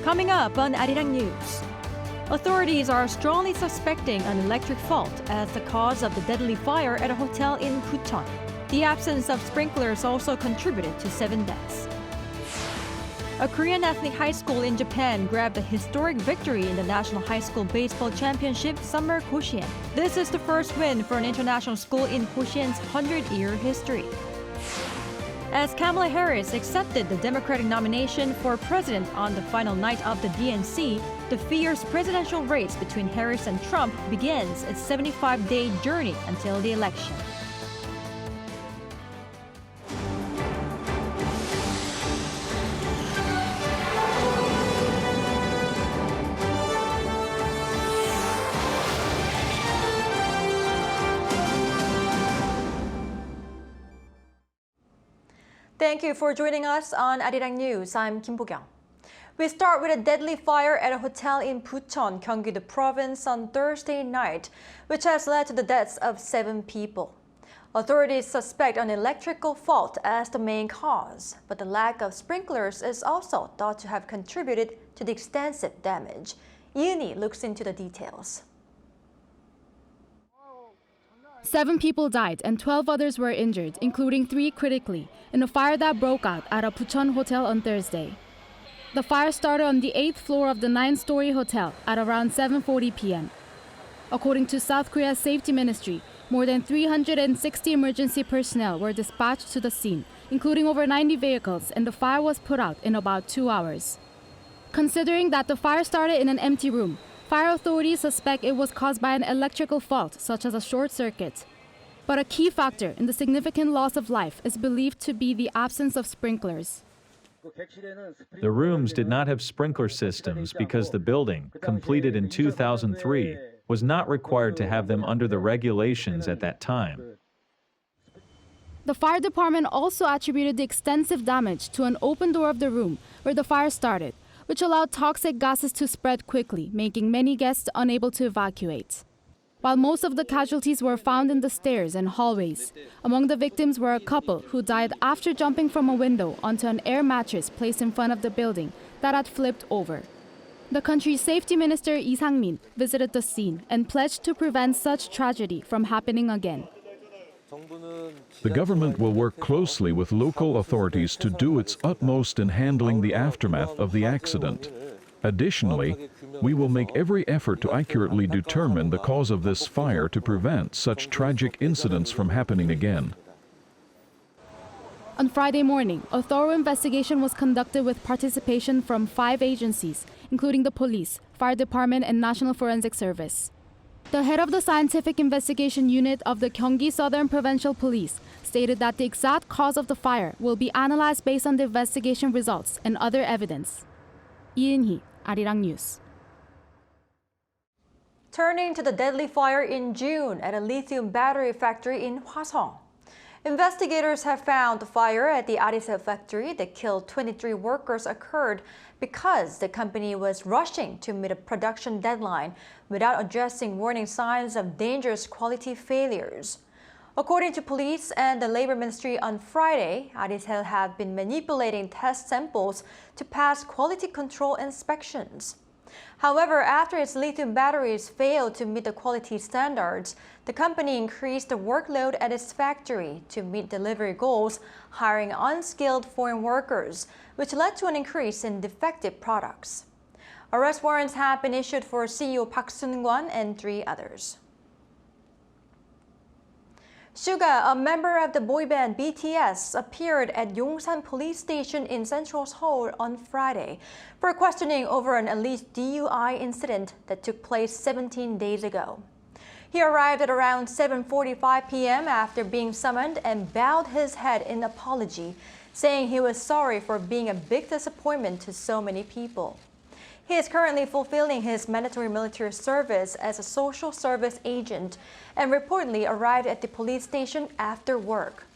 Coming up on Arirang News. Authorities are strongly suspecting an electric fault as the cause of the deadly fire at a hotel in Bucheon. The absence of sprinklers also contributed to 7 deaths. A Korean ethnic high school in Japan grabbed a historic victory in the National High School Baseball Championship Summer Koshien. This is the first win for an international school in Koshien's 100-year history. As Kamala Harris accepted the Democratic nomination for president on the final night of the DNC, the fierce presidential race between Harris and Trump begins its 75-day journey until the election. Thank you for joining us on Arirang News. I'm Kim Bo-kyung. We start with a deadly fire at a hotel in Bucheon, Gyeonggi-do Province on Thursday night, which has led to the deaths of 7 people. Authorities suspect an electrical fault as the main cause, but the lack of sprinklers is also thought to have contributed to the extensive damage. Yuni looks into the details. 7 people died and 12 others were injured, including 3 critically, in a fire that broke out at a Bucheon hotel on Thursday. The fire started on the 8th floor of the 9-story hotel at around 7:40 p.m. According to South Korea's safety ministry, more than 360 emergency personnel were dispatched to the scene, including over 90 vehicles, and the fire was put out in about 2 hours. Considering that the fire started in an empty room, fire authorities suspect it was caused by an electrical fault, such as a short circuit. But a key factor in the significant loss of life is believed to be the absence of sprinklers. The rooms did not have sprinkler systems because the building, completed in 2003, was not required to have them under the regulations at that time. The fire department also attributed the extensive damage to an open door of the room where the fire started, which allowed toxic gases to spread quickly, making many guests unable to evacuate. While most of the casualties were found in the stairs and hallways, among the victims were a couple who died after jumping from a window onto an air mattress placed in front of the building that had flipped over. The country's safety minister Lee Sang-min visited the scene and pledged to prevent such tragedy from happening again. The government will work closely with local authorities to do its utmost in handling the aftermath of the accident. Additionally, we will make every effort to accurately determine the cause of this fire to prevent such tragic incidents from happening again. On Friday morning, a thorough investigation was conducted with participation from 5 agencies, including the police, fire department, and National Forensic Service. The head of the Scientific Investigation Unit of the Gyeonggi Southern Provincial Police stated that the exact cause of the fire will be analyzed based on the investigation results and other evidence. Lee In-hee, Arirang News. Turning to the deadly fire in June at a lithium battery factory in Hwaseong. Investigators have found the fire at the Aricell factory that killed 23 workers occurred because the company was rushing to meet a production deadline without addressing warning signs of dangerous quality failures. According to police and the Labor Ministry on Friday, Aricell had been manipulating test samples to pass quality control inspections. However, after its lithium batteries failed to meet the quality standards, the company increased the workload at its factory to meet delivery goals, hiring unskilled foreign workers, which led to an increase in defective products. Arrest warrants have been issued for CEO Park Sun-kwon and 3 others. Suga, a member of the boy band BTS, appeared at Yongsan Police Station in Central Seoul on Friday for questioning over an alleged DUI incident that took place 17 days ago. He arrived at around 7:45 p.m. after being summoned and bowed his head in apology, saying he was sorry for being a big disappointment to so many people. He is currently fulfilling his mandatory military service as a social service agent and reportedly arrived at the police station after work.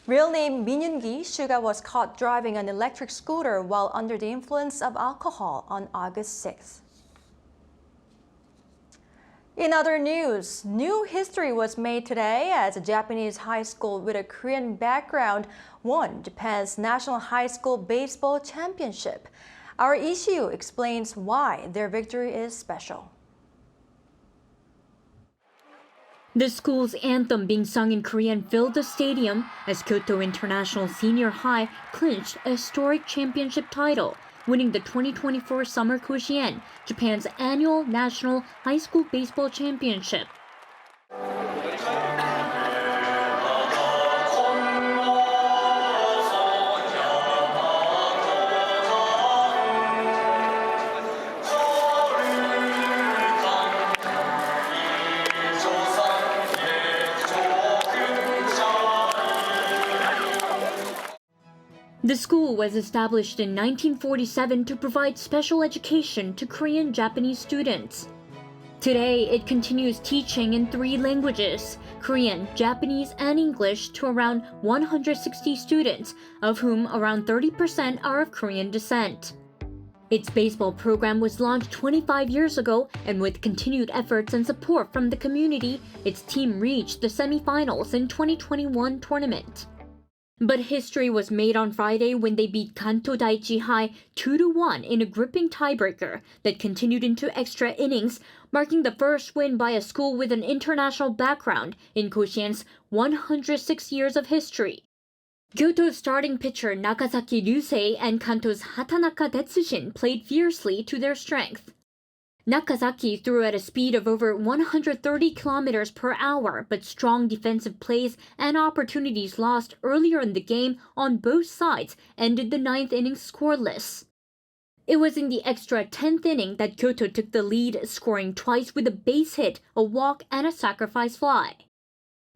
Real name Min Yoon-gi, Suga was caught driving an electric scooter while under the influence of alcohol on August 6th. In other news, new history was made today as a Japanese high school with a Korean background won Japan's National High School Baseball Championship. Our issue explains why their victory is special. The school's anthem being sung in Korean filled the stadium as Kyoto International Senior High clinched a historic championship title, winning the 2024 Summer Koshien, Japan's annual national high school baseball championship. The school was established in 1947 to provide special education to Korean Japanese students. Today, it continues teaching in 3 languages, Korean, Japanese, and English, to around 160 students, of whom around 30% are of Korean descent. Its baseball program was launched 25 years ago, and with continued efforts and support from the community, its team reached the semifinals in 2021 tournament. But history was made on Friday when they beat Kanto Daiichi High 2-1 in a gripping tiebreaker that continued into extra innings, marking the first win by a school with an international background in Koshien's 106 years of history. Kyoto's starting pitcher Nakasaki Ryusei and Kanto's Hatanaka Tetsujin played fiercely to their strength. Nakasaki threw at a speed of over 130 kilometers per hour, but strong defensive plays and opportunities lost earlier in the game on both sides ended the 9th inning scoreless. It was in the extra 10th inning that Kyoto took the lead, scoring twice with a base hit, a walk, and a sacrifice fly.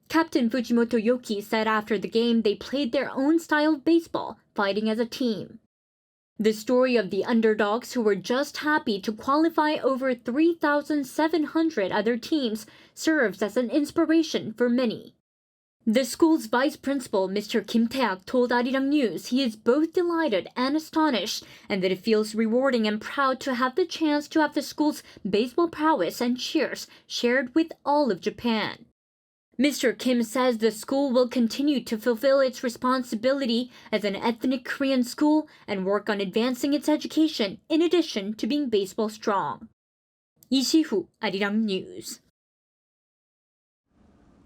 Captain Fujimoto Yoki said after the game they played their own style of baseball, fighting as a team. The story of the underdogs, who were just happy to qualify over 3,700 other teams, serves as an inspiration for many. The school's vice principal, Mr. Kim Tae-ak, told Arirang News he is both delighted and astonished, and that it feels rewarding and proud to have the chance to have the school's baseball prowess and cheers shared with all of Japan. Mr. Kim says the school will continue to fulfill its responsibility as an ethnic Korean school and work on advancing its education in addition to being baseball strong. Lee Si-hu, Arirang News.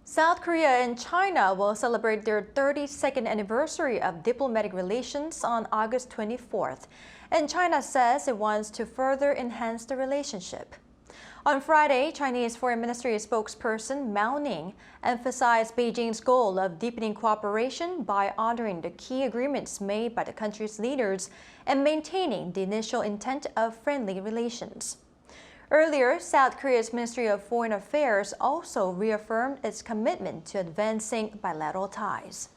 South Korea and China will celebrate their 32nd anniversary of diplomatic relations on August 24th, and China says it wants to further enhance the relationship. On Friday, Chinese Foreign Ministry spokesperson Mao Ning emphasized Beijing's goal of deepening cooperation by honoring the key agreements made by the country's leaders and maintaining the initial intent of friendly relations. Earlier, South Korea's Ministry of Foreign Affairs also reaffirmed its commitment to advancing bilateral ties.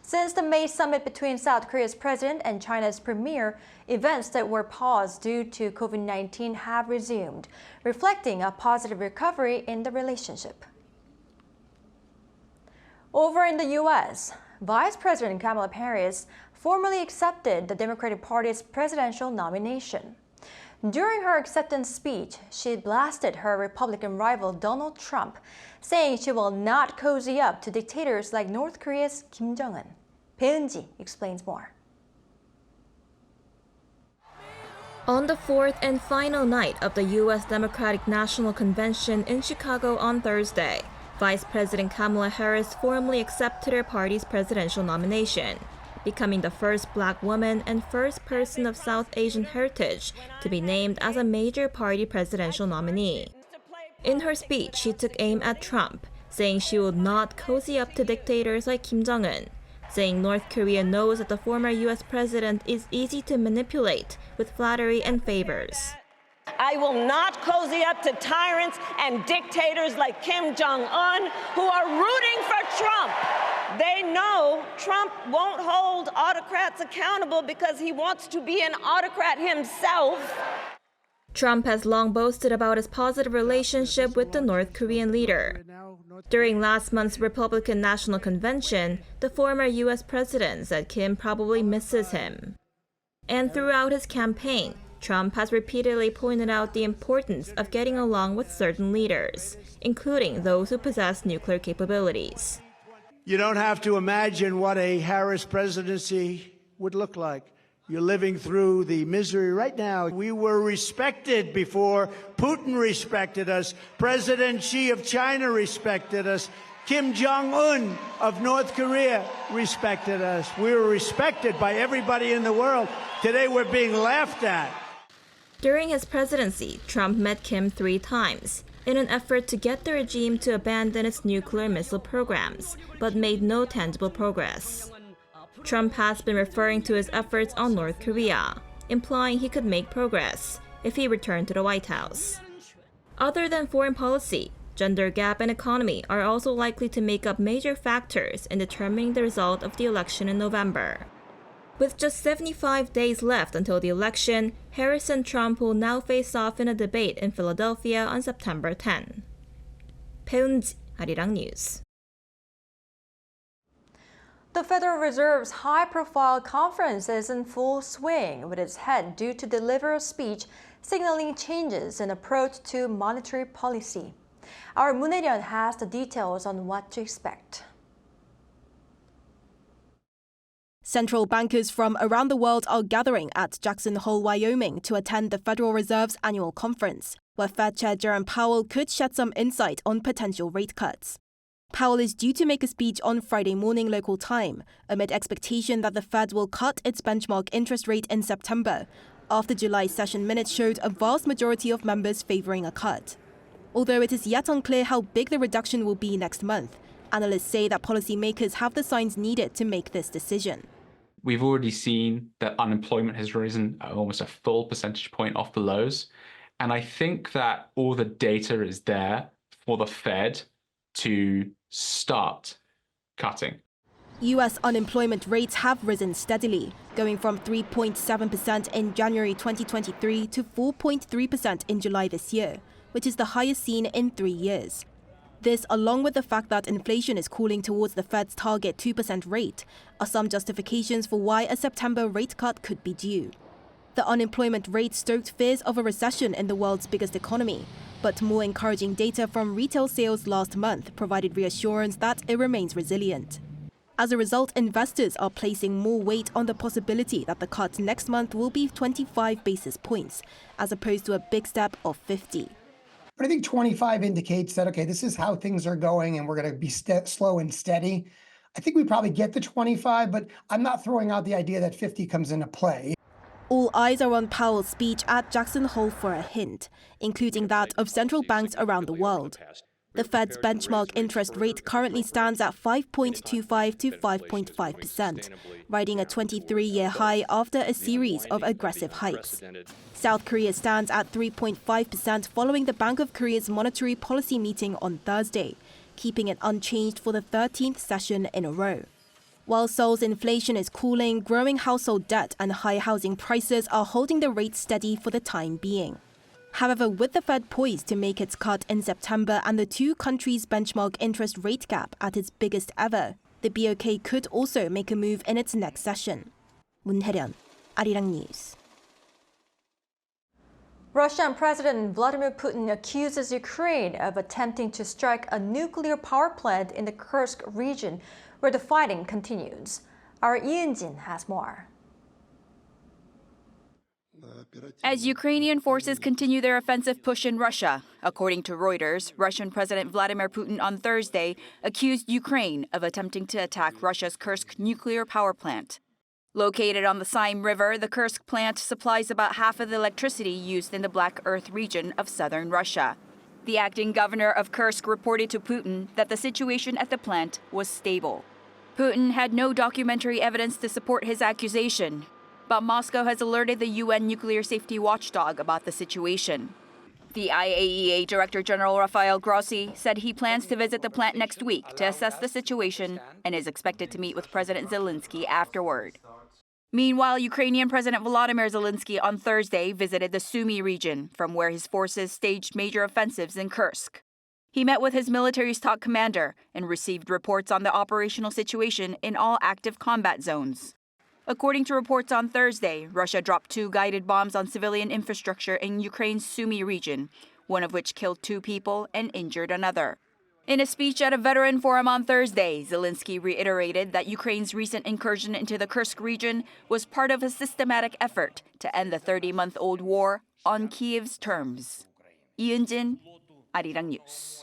Since the May summit between South Korea's president and China's premier, events that were paused due to COVID-19 have resumed, reflecting a positive recovery in the relationship. Over in the U.S., Vice President Kamala Harris formally accepted the Democratic Party's presidential nomination. During her acceptance speech, she blasted her Republican rival Donald Trump, saying she will not cozy up to dictators like North Korea's Kim Jong-un. Bae-eun-ji explains more. On the 4th and final night of the U.S. Democratic National Convention in Chicago on Thursday, Vice President Kamala Harris formally accepted her party's presidential nomination, becoming the first Black woman and first person of South Asian heritage to be named as a major party presidential nominee. In her speech, she took aim at Trump, saying she would not cozy up to dictators like Kim Jong-un, saying North Korea knows that the former U.S. president is easy to manipulate with flattery and favors. I will not cozy up to tyrants and dictators like Kim Jong-un who are rooting for Trump. They know Trump won't hold autocrats accountable because he wants to be an autocrat himself. Trump has long boasted about his positive relationship with the North Korean leader. During last month's Republican National Convention, the former U.S. president said Kim probably misses him. And throughout his campaign, Trump has repeatedly pointed out the importance of getting along with certain leaders, including those who possess nuclear capabilities. You don't have to imagine what a Harris presidency would look like. You're living through the misery right now. We were respected before. Putin respected us. President Xi of China respected us. Kim Jong-un of North Korea respected us. We were respected by everybody in the world. Today we're being laughed at. During his presidency, Trump met Kim 3 times in an effort to get the regime to abandon its nuclear missile programs, but made no tangible progress. Trump has been referring to his efforts on North Korea, implying he could make progress if he returned to the White House. Other than foreign policy, gender gap and economy are also likely to make up major factors in determining the result of the election in November. With just 75 days left until the election, Harris and Trump will now face off in a debate in Philadelphia on September 10. 배은지, Arirang News. The Federal Reserve's high-profile conference is in full swing, with its head due to deliver a speech signaling changes in approach to monetary policy. Our millennial has the details on what to expect. Central bankers from around the world are gathering at Jackson Hole, Wyoming to attend the Federal Reserve's annual conference, where Fed Chair Jerome Powell could shed some insight on potential rate cuts. Powell is due to make a speech on Friday morning local time, amid expectation that the Fed will cut its benchmark interest rate in September, after July's session minutes showed a vast majority of members favoring a cut. Although it is yet unclear how big the reduction will be next month, analysts say that policymakers have the signs needed to make this decision. We've already seen that unemployment has risen almost a full percentage point off the lows. And I think that all the data is there for the Fed to start cutting. US unemployment rates have risen steadily, going from 3.7% in January 2023 to 4.3% in July this year, which is the highest seen in 3 years. This, along with the fact that inflation is cooling towards the Fed's target 2% rate, are some justifications for why a September rate cut could be due. The unemployment rate stoked fears of a recession in the world's biggest economy, but more encouraging data from retail sales last month provided reassurance that it remains resilient. As a result, investors are placing more weight on the possibility that the cut next month will be 25 basis points, as opposed to a big step of 50. But I think 25 indicates that, okay, this is how things are going and we're going to be slow and steady. I think we probably get the 25, but I'm not throwing out the idea that 50 comes into play. All eyes are on Powell's speech at Jackson Hole for a hint, including that of central banks around the world. The Fed's benchmark interest rate currently stands at 5.25 to 5.5%, riding a 23-year high after a series of aggressive hikes. South Korea stands at 3.5% following the Bank of Korea's monetary policy meeting on Thursday, keeping it unchanged for the 13th session in a row. While Seoul's inflation is cooling, growing household debt and high housing prices are holding the rate steady for the time being. However, with the Fed poised to make its cut in September and the two countries' benchmark interest rate gap at its biggest ever, the BOK could also make a move in its next session. 문혜련, Arirang News. Russian President Vladimir Putin accuses Ukraine of attempting to strike a nuclear power plant in the Kursk region, where the fighting continues. Our Yonjin has more. As Ukrainian forces continue their offensive push in Russia, according to Reuters, Russian President Vladimir Putin on Thursday accused Ukraine of attempting to attack Russia's Kursk nuclear power plant. Located on the Seim River, the Kursk plant supplies about half of the electricity used in the Black Earth region of southern Russia. The acting governor of Kursk reported to Putin that the situation at the plant was stable. Putin had no documentary evidence to support his accusation, but Moscow has alerted the UN nuclear safety watchdog about the situation. The IAEA Director General Rafael Grossi said he plans to visit the plant next week to assess the situation and is expected to meet with President Zelensky afterward. Meanwhile, Ukrainian President Volodymyr Zelensky on Thursday visited the Sumy region, from where his forces staged major offensives in Kursk. He met with his military's top commander and received reports on the operational situation in all active combat zones. According to reports on Thursday, Russia dropped 2 guided bombs on civilian infrastructure in Ukraine's Sumy region, one of which killed 2 people and injured another. In a speech at a veteran forum on Thursday, Zelensky reiterated that Ukraine's recent incursion into the Kursk region was part of a systematic effort to end the 30-month-old war on Kiev's terms. 이은진, Arirang News.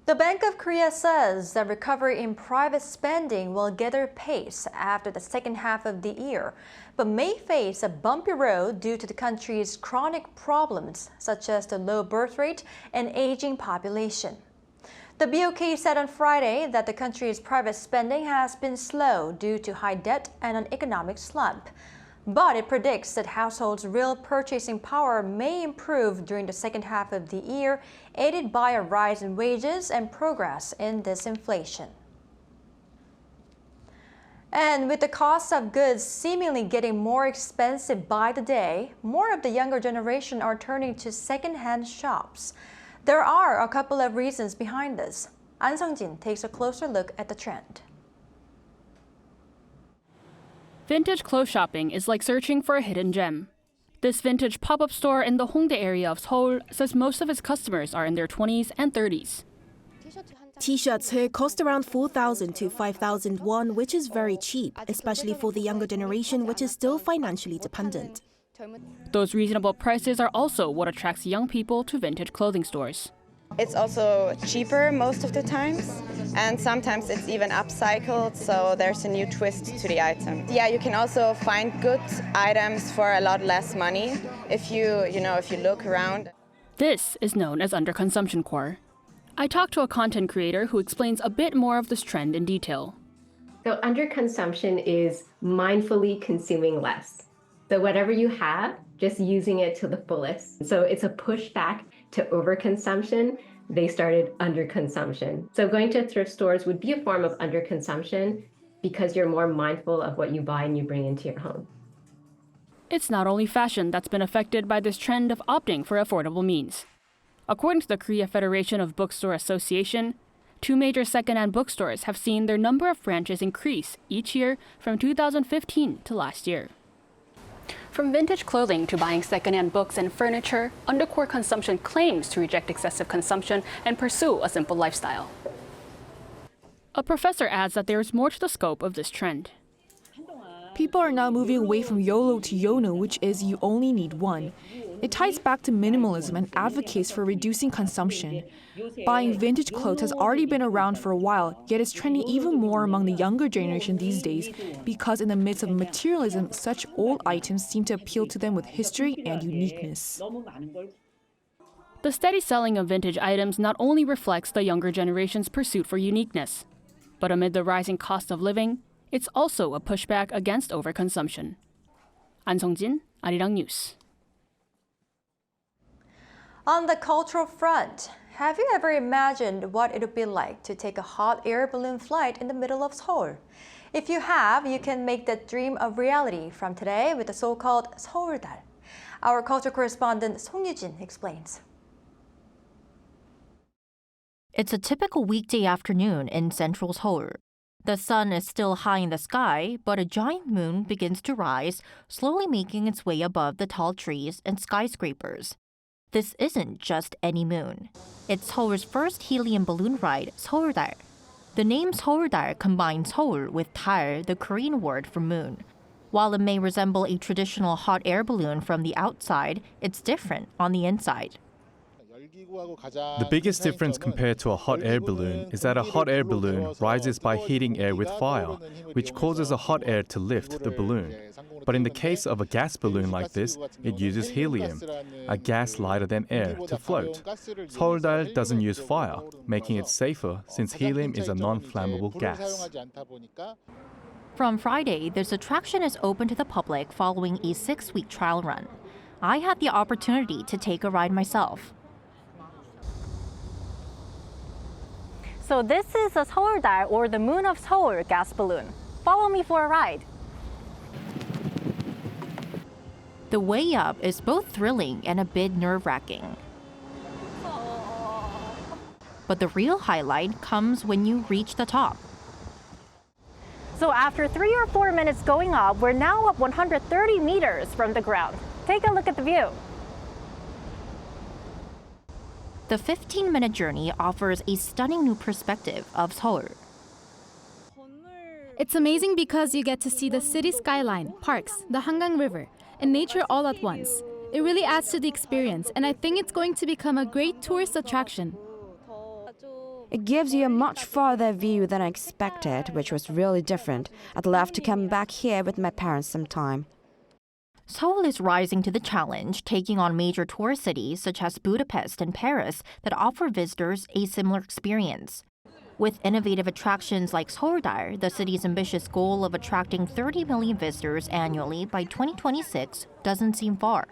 The Bank of Korea says that recovery in private spending will gather pace after the second half of the year, but may face a bumpy road due to the country's chronic problems, such as the low birth rate and aging population. The BOK said on Friday that the country's private spending has been slow due to high debt and an economic slump. But it predicts that households' real purchasing power may improve during the second half of the year, aided by a rise in wages and progress in disinflation. And with the cost of goods seemingly getting more expensive by the day, more of the younger generation are turning to second-hand shops. There are a couple of reasons behind this. An Sung-jin takes a closer look at the trend. Vintage clothes shopping is like searching for a hidden gem. This vintage pop-up store in the Hongdae area of Seoul says most of its customers are in their 20s and 30s. T-shirts here cost around 4,000 to 5,000 won, which is very cheap, especially for the younger generation, which is still financially dependent. Those reasonable prices are also what attracts young people to vintage clothing stores. It's also cheaper most of the times, and sometimes it's even upcycled, so there's a new twist to the item. Yeah, you can also find good items for a lot less money if you look around. This is known as underconsumption core. I talked to a content creator who explains a bit more of this trend in detail. So underconsumption is mindfully consuming less. So whatever you have, just using it to the fullest. So it's a pushback to overconsumption. They started underconsumption. So going to thrift stores would be a form of underconsumption because you're more mindful of what you buy and you bring into your home. It's not only fashion that's been affected by this trend of opting for affordable means. According to the Korea Federation of Bookstore Association, 2 major second-hand bookstores have seen their number of branches increase each year from 2015 to last year. From vintage clothing to buying second-hand books and furniture, undercore consumption claims to reject excessive consumption and pursue a simple lifestyle. A professor adds that there is more to the scope of this trend. People are now moving away from YOLO to YONO, which is you only need one. It ties back to minimalism and advocates for reducing consumption. Buying vintage clothes has already been around for a while, yet it's trending even more among the younger generation these days because in the midst of materialism, such old items seem to appeal to them with history and uniqueness. The steady selling of vintage items not only reflects the younger generation's pursuit for uniqueness, but amid the rising cost of living, it's also a pushback against overconsumption. An Sung-jin, Arirang News. On the cultural front, have you ever imagined what it would be like to take a hot air balloon flight in the middle of Seoul? If you have, you can make that dream a reality from today with the so-called 서울달. Our culture correspondent Song Yu-jin explains. It's a typical weekday afternoon in central Seoul. The sun is still high in the sky, but a giant moon begins to rise, slowly making its way above the tall trees and skyscrapers. This isn't just any moon. It's Seoul's first helium balloon ride, 서울달. The name 서울달 combines Seoul with 달, the Korean word for moon. While it may resemble a traditional hot air balloon from the outside, it's different on the inside. The biggest difference compared to a hot air balloon is that a hot air balloon rises by heating air with fire, which causes a hot air to lift the balloon. But in the case of a gas balloon like this, it uses helium, a gas lighter than air, to float. 서울달 doesn't use fire, making it safer since helium is a non-flammable gas. From Friday, this attraction is open to the public following a 6-week trial run. I had the opportunity to take a ride myself. So this is a 서울달, or the Moon of Seoul gas balloon. Follow me for a ride. The way up is both thrilling and a bit nerve-wracking. But the real highlight comes when you reach the top. So after 3 or 4 minutes going up, we're now up 130 meters from the ground. Take a look at the view. The 15-minute journey offers a stunning new perspective of Seoul. It's amazing because you get to see the city skyline, parks, the Hangang River, and nature all at once. It really adds to the experience, and I think it's going to become a great tourist attraction. It gives you a much farther view than I expected, which was really different. I'd love to come back here with my parents sometime. Seoul is rising to the challenge, taking on major tourist cities such as Budapest and Paris that offer visitors a similar experience. With innovative attractions like Seouldar, the city's ambitious goal of attracting 30 million visitors annually by 2026 doesn't seem far.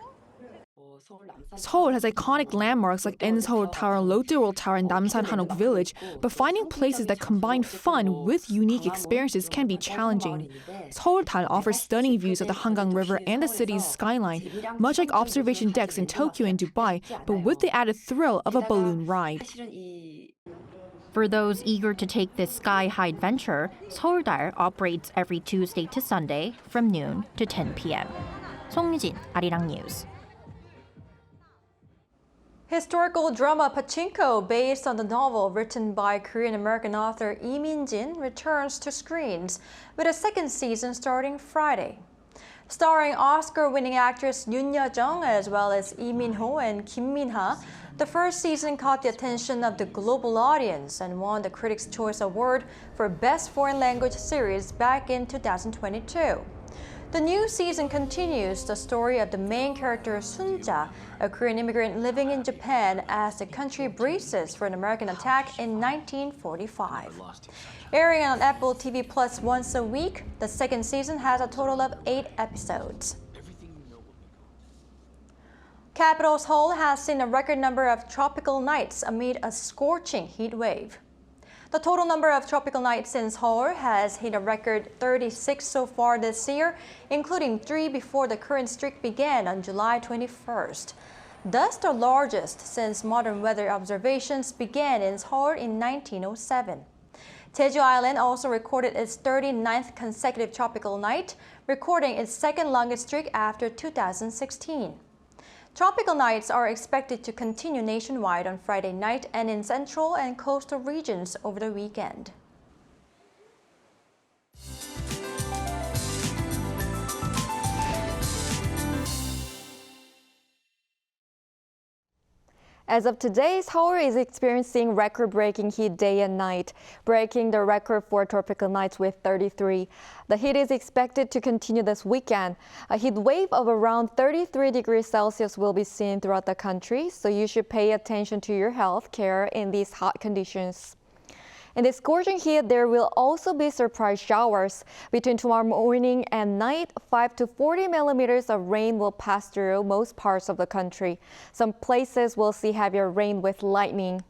Seoul has iconic landmarks like Seoul Tower, Lotte World Tower, and Namsan Hanok Village, but finding places that combine fun with unique experiences can be challenging. Seoultan offers stunning views of the Hangang River and the city's skyline, much like observation decks in Tokyo and Dubai, but with the added thrill of a balloon ride. For those eager to take this sky-high adventure, Seouldar operates every Tuesday to Sunday from noon to 10 p.m. 송유진, Arirang News. Historical drama Pachinko, based on the novel written by Korean-American author Lee Min-jin, returns to screens with a second season starting Friday. Starring Oscar-winning actress Yoon Ye-jung as well as Lee Min-ho and Kim Min-ha, the first season caught the attention of the global audience and won the Critics' Choice Award for Best Foreign Language Series back in 2022. The new season continues the story of the main character Sunja, a Korean immigrant living in Japan as the country braces for an American attack in 1945. Airing on Apple TV Plus once a week, the second season has a total of 8 episodes. Capital Seoul has seen a record number of tropical nights amid a scorching heat wave. The total number of tropical nights in Seoul has hit a record 36 so far this year, including 3 before the current streak began on July 21st. Thus the largest since modern weather observations began in Seoul in 1907. Jeju Island also recorded its 39th consecutive tropical night, recording its second longest streak after 2016. Tropical nights are expected to continue nationwide on Friday night and in central and coastal regions over the weekend. As of today, Seoul is experiencing record-breaking heat day and night, breaking the record for tropical nights with 33. The heat is expected to continue this weekend. A heat wave of around 33 degrees Celsius will be seen throughout the country, so you should pay attention to your health care in these hot conditions. In this scorching heat, there will also be surprise showers. Between tomorrow morning and night, 5 to 40 millimeters of rain will pass through most parts of the country. Some places will see heavier rain with lightning.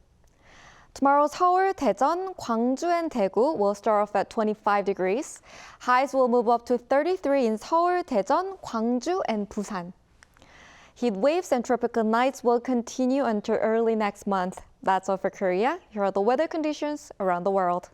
Tomorrow, Seoul, Daejeon, Gwangju, and Daegu will start off at 25 degrees. Highs will move up to 33 in Seoul, Daejeon, Gwangju, and Busan. Heat waves and tropical nights will continue until early next month. That's all for Korea. Here are the weather conditions around the world.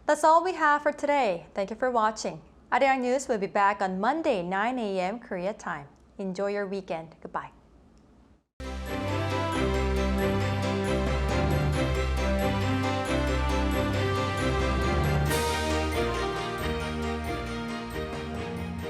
That's all we have for today. Thank you for watching. Arirang News will be back on Monday, 9 a.m. Korea time. Enjoy your weekend. Goodbye.